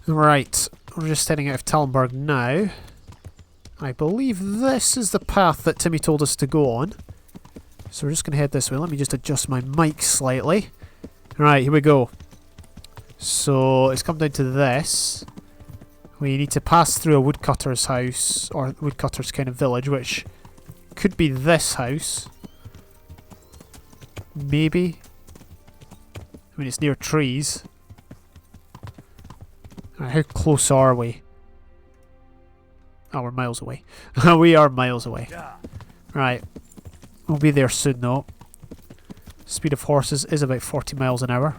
Right, we're just heading out of Tallenberg now. I believe this is the path that Timmy told us to go on. So we're just going to head this way. Let me just adjust my mic slightly. Right, here we go. So it's come down to this. We need to pass through a woodcutter's house, or woodcutter's kind of village, which could be this house. Maybe. I mean, it's near trees. Right, how close are we? Oh, we're miles away. We are miles away. Right. We'll be there soon, though. Speed of horses is about 40 miles an hour.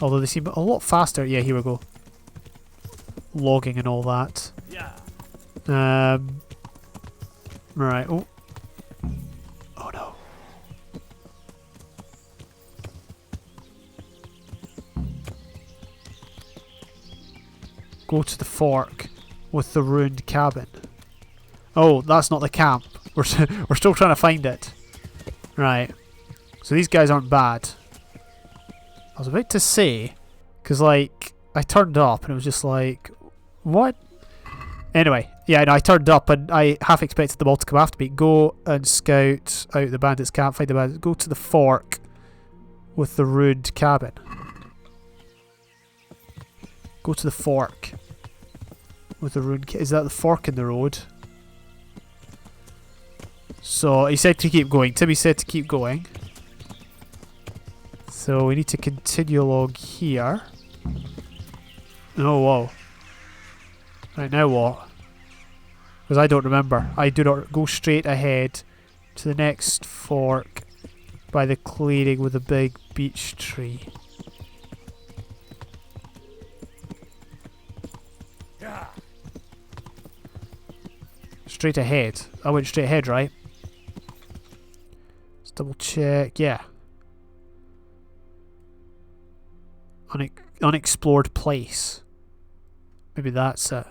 Although they seem a lot faster. Yeah, here we go. Logging and all that. Right. Oh. Oh, no. Go to the fork with the ruined cabin. Oh, that's not the camp. We're still trying to find it. Right. So these guys aren't bad. I was about to say, because like I turned up and it was just like, what? Anyway, yeah, no, I turned up and I half expected them all to come after me. Go and scout out the bandits' camp. Find the bandits. Go to the fork with the ruined cabin. Go to the fork with the ruined. Is that the fork in the road? So he said to keep going. Timmy said to keep going. So we need to continue along here. Oh, whoa. Right, now what? Because I don't remember. I do not go straight ahead to the next fork by the clearing with a big beech tree. Straight ahead. I went straight ahead, right? Let's double check. Yeah. Unexplored place. Maybe that's it.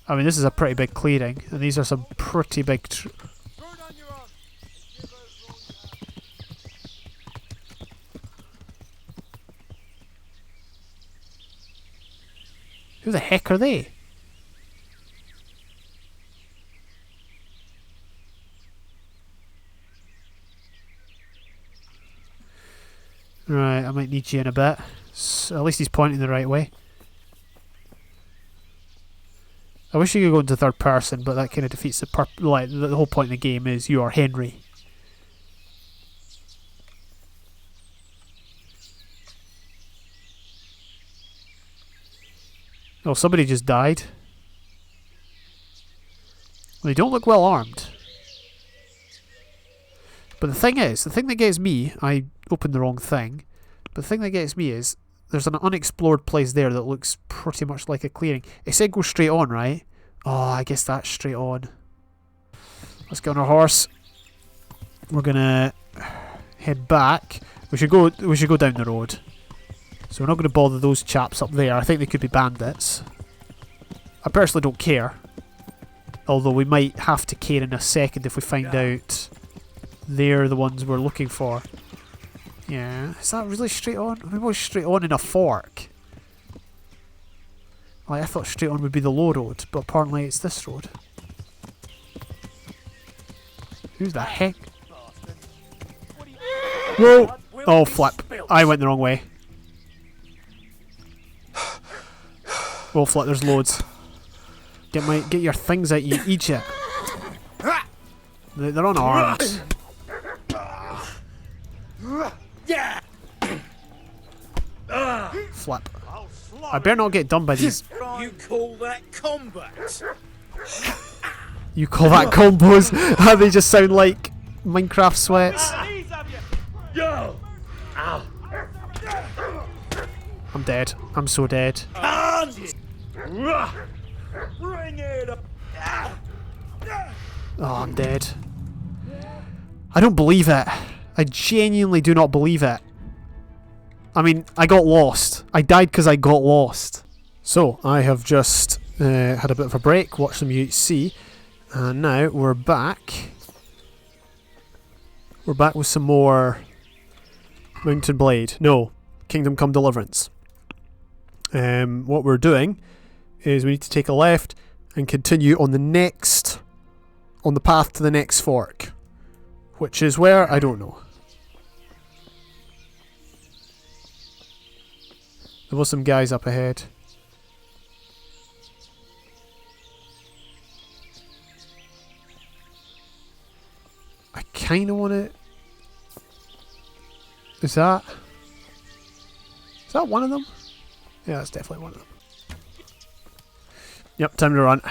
I mean, this is a pretty big clearing, and these are some pretty big. Who the heck are they? Right, I might need you in a bit. So at least he's pointing the right way. I wish you could go into third person, but that kind of defeats the like the whole point of the game is you are Henry. Oh, somebody just died. They don't look well armed. But the thing is, the thing that gets me, I opened the wrong thing, but the thing that gets me is there's an unexplored place there that looks pretty much like a clearing. It said go straight on, right? Oh, I guess that's straight on. Let's get on our horse. We're gonna head back. We should go down the road. So we're not going to bother those chaps up there. I think they could be bandits. I personally don't care. Although we might have to care in a second if we find out they're the ones we're looking for. Yeah, is that really straight on? Maybe it was straight on in a fork. Like, I thought straight on would be the low road, but apparently it's this road. Who the heck? Whoa! Oh, flip. I went the wrong way. Oh, flip, there's loads. Get your things out, you idiot. They're unarmed. Flip. I better not get done by these. You call that combat? You call that combos? They just sound like Minecraft sweats. I'm dead. I'm so dead. Oh, I'm dead. I don't believe it. I genuinely do not believe it. I mean, I got lost. I died because I got lost. So, I have just had a bit of a break, watched some UHC, and now we're back. We're back with some more Mountain Blade. No. Kingdom Come Deliverance. What we're doing is we need to take a left and continue on the path to the next fork. Which is where? I don't know. There was some guys up ahead. I kinda wanna... Is that one of them? Yeah, that's definitely one of them. Yep, time to run.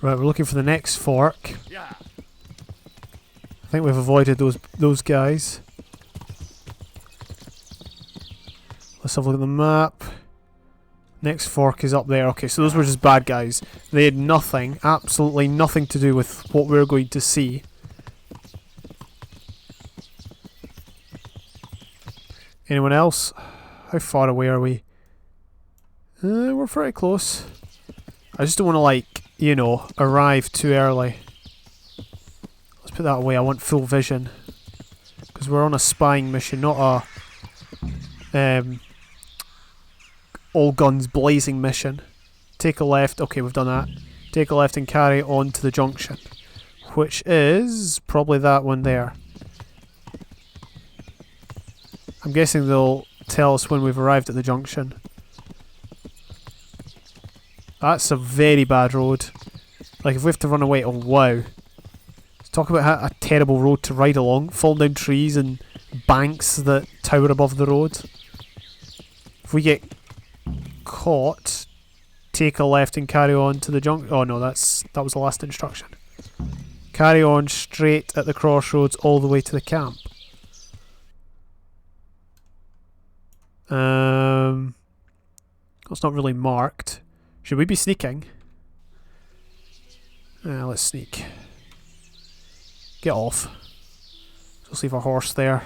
Right, we're looking for the next fork. I think we've avoided those guys. Let's have a look at the map. Next fork is up there. Okay, so those were just bad guys. They had nothing, absolutely nothing to do with what we're going to see. Anyone else? How far away are we? We're pretty close. I just don't want to, like, you know, arrive too early. Let's put that away. I want full vision. Because we're on a spying mission, not a all guns blazing mission. Take a left. Okay, we've done that. Take a left and carry on to the junction. Which is probably that one there. I'm guessing they'll tell us when we've arrived at the junction. That's a very bad road. Like, if we have to run away, oh wow. Let's talk about a terrible road to ride along. Fall down trees and banks that tower above the road. If we get caught, take a left and carry on to the junction. Oh no, that was the last instruction. Carry on straight at the crossroads all the way to the camp. That's not really marked. Should we be sneaking? Let's sneak. Get off. Let's leave our horse there.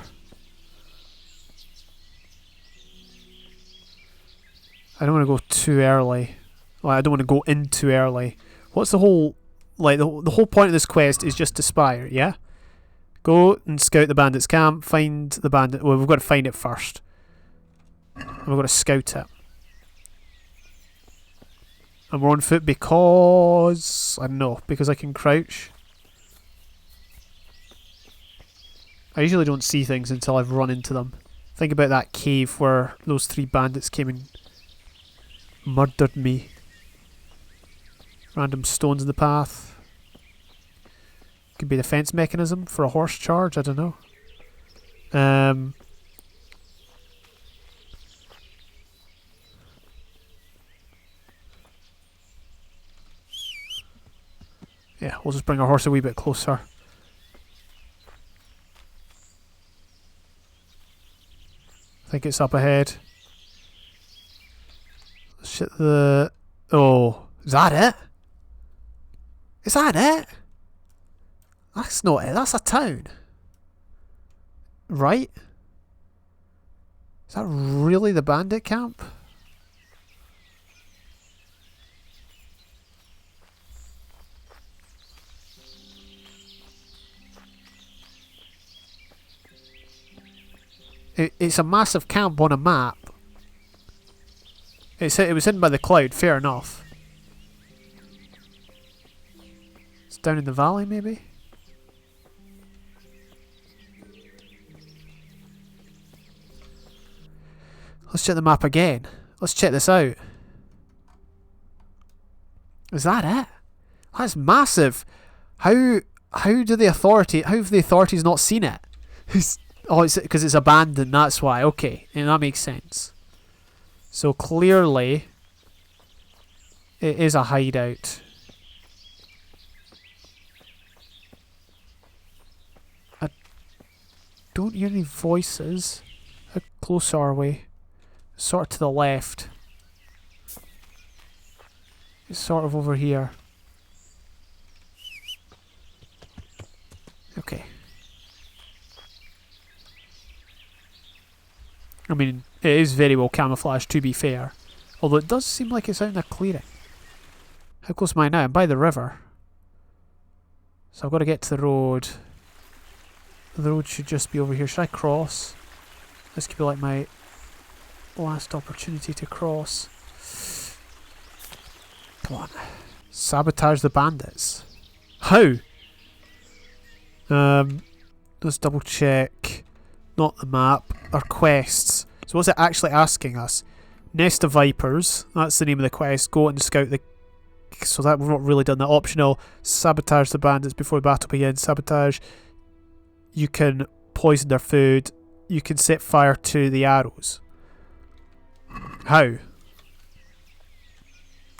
I don't want to go too early. Well, I don't want to go in too early. What's the whole... Like, the whole point of this quest is just to spy, yeah? Go and scout the bandits' camp, find the bandit... Well, we've got to find it first. And we've got to scout it. And we're on foot because... I don't know, because I can crouch. I usually don't see things until I've run into them. Think about that cave where those 3 bandits came and murdered me. Random stones in the path. Could be a defense mechanism for a horse charge, I don't know. Yeah, we'll just bring our horse a wee bit closer. I think it's up ahead. Let's hit the... Oh, is that it? Is that it? That's not it, that's a town. Right? Is that really the bandit camp? It's a massive camp on a map. It was hidden by the cloud, fair enough. It's down in the valley, maybe? Let's check the map again. Let's check this out. Is that it? That's massive. How have the authorities not seen it? Oh, it's because it's abandoned, that's why. Okay, and that makes sense. So clearly, it is a hideout. I don't hear any voices. How close are we? Sort of to the left. It's sort of over here. Okay. I mean, it is very well camouflaged, to be fair. Although it does seem like it's out in a clearing. How close am I now? I'm by the river. So I've got to get to the road. The road should just be over here. Should I cross? This could be like my last opportunity to cross. Come on. Sabotage the bandits. How? Let's double check. Not the map. Our quests. So what's it actually asking us? Nest of Vipers. That's the name of the quest. Go and scout the... So that we've not really done that. Optional. Sabotage the bandits before the battle begins. Sabotage. You can poison their food. You can set fire to the arrows. How?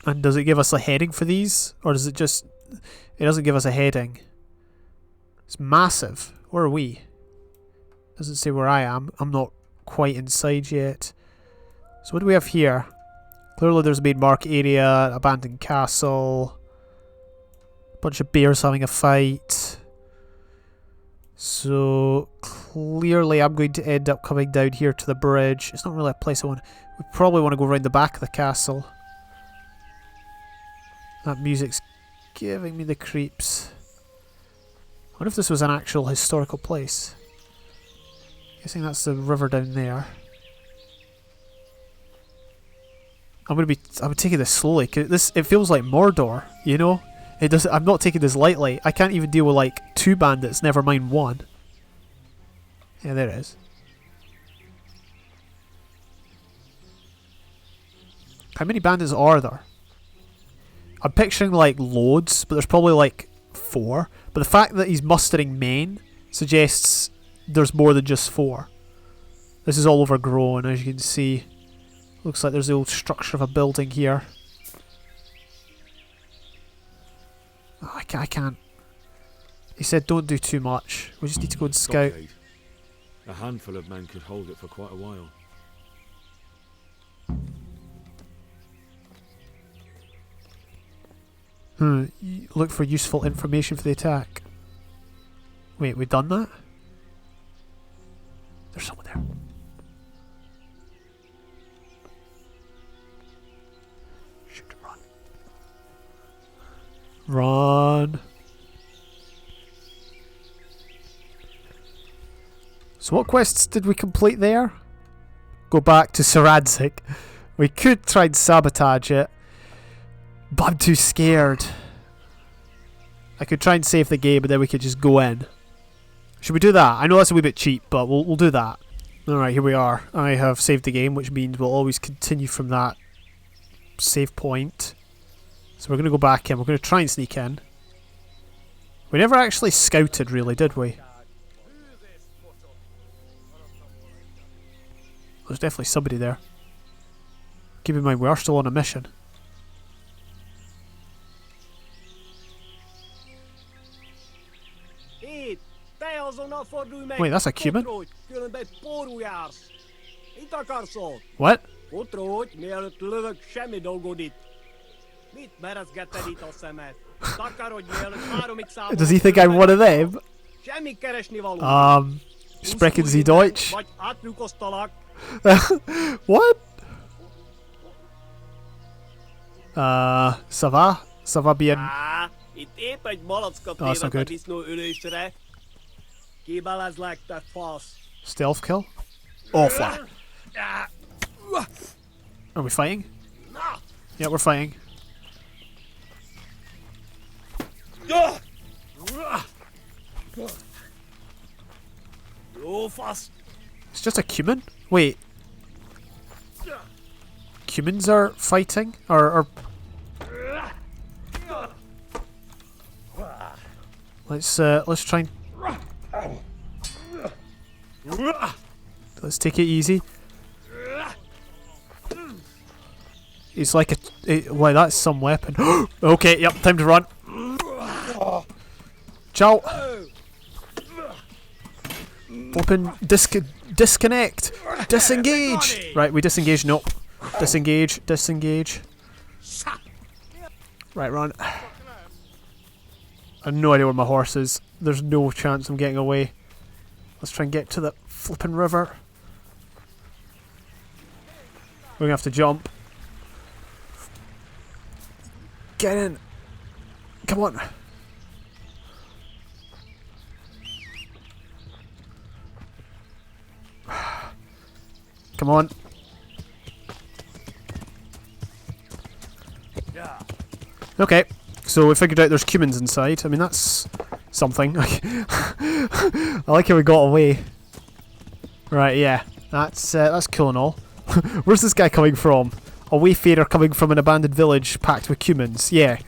And does it give us a heading for these? Or does it just... It doesn't give us a heading. It's massive. Where are we? Doesn't say where I am. I'm not quite inside yet. So what do we have here? Clearly there's a main market area, abandoned castle, a bunch of bears having a fight. So clearly I'm going to end up coming down here to the bridge. It's not really a place I want. We probably want to go around the back of the castle. That music's giving me the creeps. I wonder if this was an actual historical place. Guessing that's the river down there. I'm taking this slowly, cause it feels like Mordor, you know? It does. I'm not taking this lightly. I can't even deal with like 2 bandits, never mind 1. Yeah, there it is. How many bandits are there? I'm picturing like loads, but there's probably like 4. But the fact that he's mustering men suggests there's more than just 4. This is all overgrown, as you can see. Looks like there's the old structure of a building here. Oh, I can't. He said don't do too much. We just need to go and scout. Blockade. A handful of men could hold it for quite a while. Look for useful information for the attack. Wait, we've done that? There's someone there. Shoot, run. Run. So what quests did we complete there? Go back to Saradzik. We could try and sabotage it, but I'm too scared. I could try and save the game, but then we could just go in. Should we do that? I know that's a wee bit cheap, but we'll do that. Alright, here we are. I have saved the game, which means we'll always continue from that save point. So we're going to go back in. We're going to try and sneak in. We never actually scouted, really, did we? There's definitely somebody there. Keep in mind, we are still on a mission. Wait, that's a cumin? What? Does he think I'm one of them? Sprechen Sie Deutsch? What? Ça va? Ça va bien? Oh, that's not good. Stealth kill? Oh, fuck. Are we fighting? Yeah, we're fighting. It's just a cumin? Wait. Cumins are fighting? Or let's try and... Let's take it easy. It's like a... Why, that's some weapon. Okay, yep, time to run. Ciao. Open, disconnect. Disengage. Right, we disengage. Nope. Disengage. Disengage. Right, run. I have no idea where my horse is. There's no chance I'm getting away. Let's try and get to the flipping river. We're gonna have to jump. Get in! Come on! Come on. Okay, so we figured out there's cumins inside. I mean, that's something. I like how we got away. Right, yeah. That's cool and all. Where's this guy coming from? A wayfarer coming from an abandoned village packed with cumins. Yeah.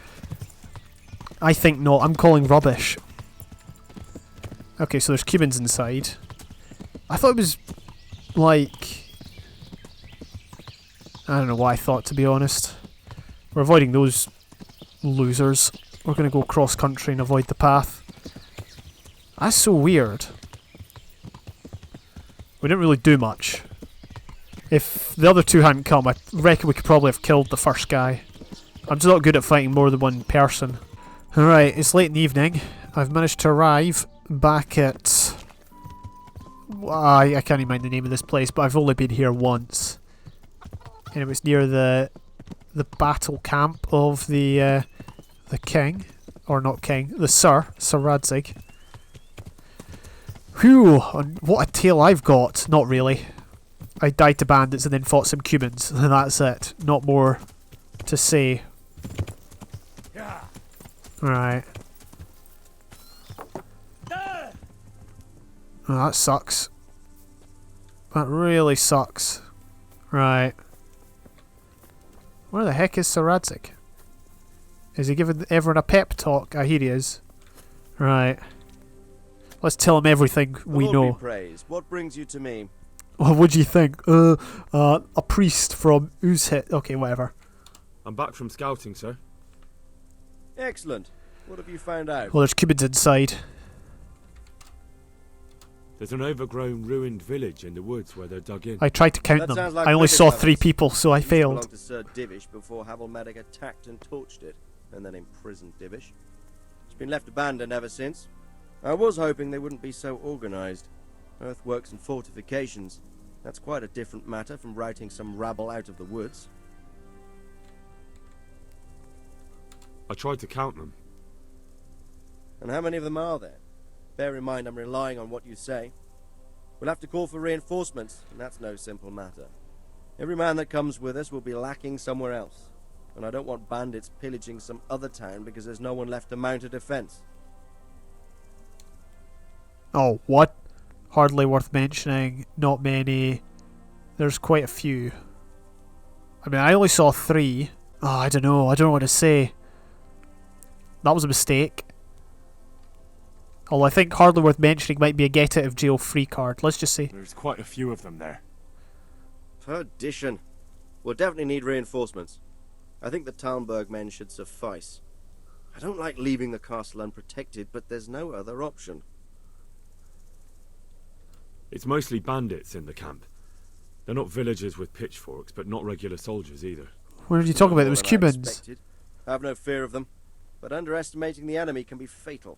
I think not. I'm calling rubbish. Okay, so there's cumins inside. I thought it was like... I don't know what I thought, to be honest. We're avoiding those losers. We're going to go cross country and avoid the path. That's so weird. We didn't really do much. If the other two hadn't come, I reckon we could probably have killed the first guy. I'm just not good at fighting more than one person. Alright, it's late in the evening. I've managed to arrive back at... I can't even mind the name of this place, but I've only been here once. And it was near the battle camp of the king. Or not king, the Sir Radzig. Whew, what a tale I've got. Not really. I died to bandits and then fought some cumins. And that's it. Not more to say. Right. Oh, that sucks. That really sucks. Right. Where the heck is Sir Radzig? Is he giving everyone a pep talk? I hear he is. Right. Let's tell him everything we know. Praised. What brings you to me? What do you think? A priest from Uzhit. Okay, whatever. I'm back from scouting, sir. Excellent. What have you found out? Well, there's cumins inside. There's an overgrown, ruined village in the woods where they're dug in. I tried to count That them. sounds like I only saw British 3 levels. people, so I Used to failed. belong to Sir Divish before Havelmedic attacked and torched it, and then imprisoned Divish. It's been left abandoned ever since. I was hoping they wouldn't be so organised. Earthworks and fortifications. That's quite a different matter from routing some rabble out of the woods. I tried to count them. And how many of them are there? Bear in mind I'm relying on what you say. We'll have to call for reinforcements, and that's no simple matter. Every man that comes with us will be lacking somewhere else. And I don't want bandits pillaging some other town because there's no one left to mount a defence. Oh, what? Hardly worth mentioning. Not many. There's quite a few. I mean, I only saw 3. Oh, I don't know. I don't know what to say. That was a mistake. Although I think hardly worth mentioning might be a get out of jail free card. Let's just say. There's quite a few of them there. Perdition. We'll definitely need reinforcements. I think the Talmberg men should suffice. I don't like leaving the castle unprotected, but there's no other option. It's mostly bandits in the camp. They're not villagers with pitchforks, but not regular soldiers either. What did you talk about? There More was than I cumins. expected. I have no fear of them, but underestimating the enemy can be fatal.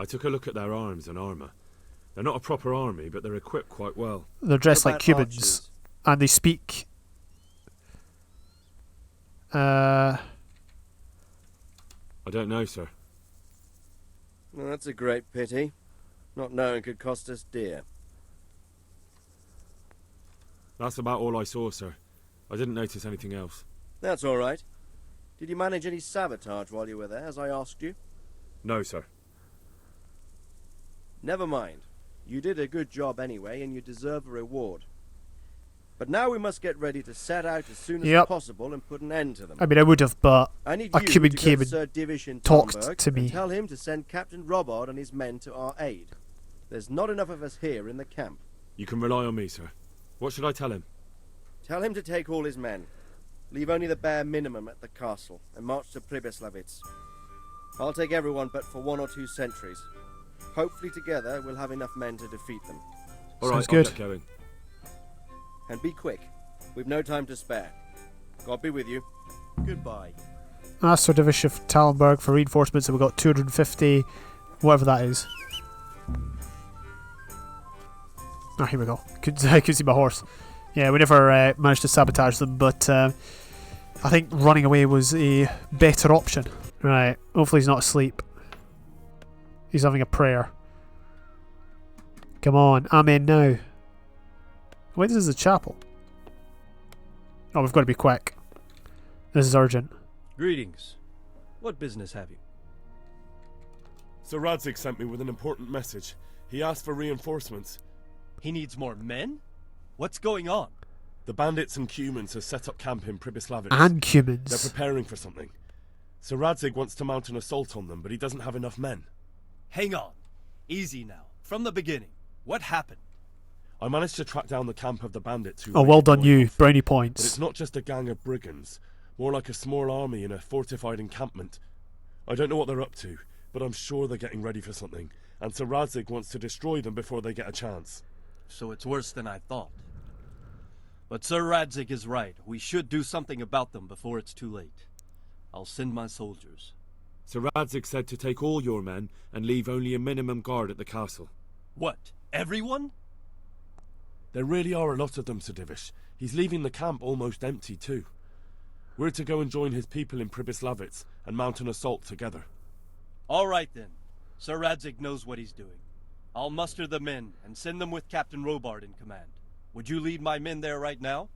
I took a look at their arms and armour. They're not a proper army, but they're equipped quite well. They're dressed What like about cumins. archers? And they speak... I don't know, sir. Well, that's a great pity. Not knowing could cost us dear. That's about all I saw, sir. I didn't notice anything else. That's all right. Did you manage any sabotage while you were there, as I asked you? No, sir. Never mind. You did a good job anyway, and you deserve a reward. But now we must get ready to set out as soon as possible and put an end to them. I mean, I would have, but I need a you cumin to go came to and Sir Divish in talked Talmberg to me. and tell him to send Captain Robard and his men to our aid. There's not enough of us here in the camp. You can rely on me, sir. What should I tell him? Tell him to take all his men. Leave only the bare minimum at the castle and march to Pribyslavitz. I'll take everyone but for 1 or 2 sentries. Hopefully together we'll have enough men to defeat them. All Sounds right, I'll good. get going. And be quick. We've no time to spare. God be with you. Goodbye. Ask Sir Divish of Tallenberg for reinforcements, and we've got 250, whatever that is. Oh, here we go. I could see my horse. Yeah, we never managed to sabotage them, but I think running away was a better option. Right, hopefully he's not asleep. He's having a prayer. Come on, amen now. Wait, this is a chapel. Oh, we've got to be quick. This is urgent. Greetings. What business have you? Sir Radzig sent me with an important message. He asked for reinforcements. He needs more men? What's going on? The bandits and Cumans have set up camp in Pribyslavitz. And Cumans. They're preparing for something. Sir Radzig wants to mount an assault on them, but he doesn't have enough men. Hang on. Easy now. From the beginning. What happened? I managed to track down the camp of the bandits who... Oh, well done you. off. Brownie But it's points. not just a gang of brigands. More like a small army in a fortified encampment. I don't know what they're up to, but I'm sure they're getting ready for something. And Sir Radzig wants to destroy them before they get a chance. So it's worse than I thought. But Sir Radzig is right. We should do something about them before it's too late. I'll send my soldiers. Sir Radzig said to take all your men and leave only a minimum guard at the castle. What? Everyone? There really are a lot of them, Sir Divish. He's leaving the camp almost empty too. We're to go and join his people in Pribyslavitz and mount an assault together. All right then. Sir Radzig knows what he's doing. I'll muster the men and send them with Captain Robard in command. Would you lead my men there right now?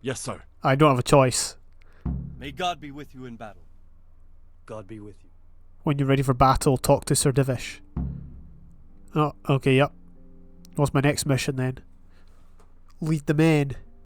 Yes, sir. I don't have a choice. May God be with you in battle. God be with you. When you're ready for battle, talk to Sir Divish. Oh, okay, yep. What's my next mission then? Lead the men.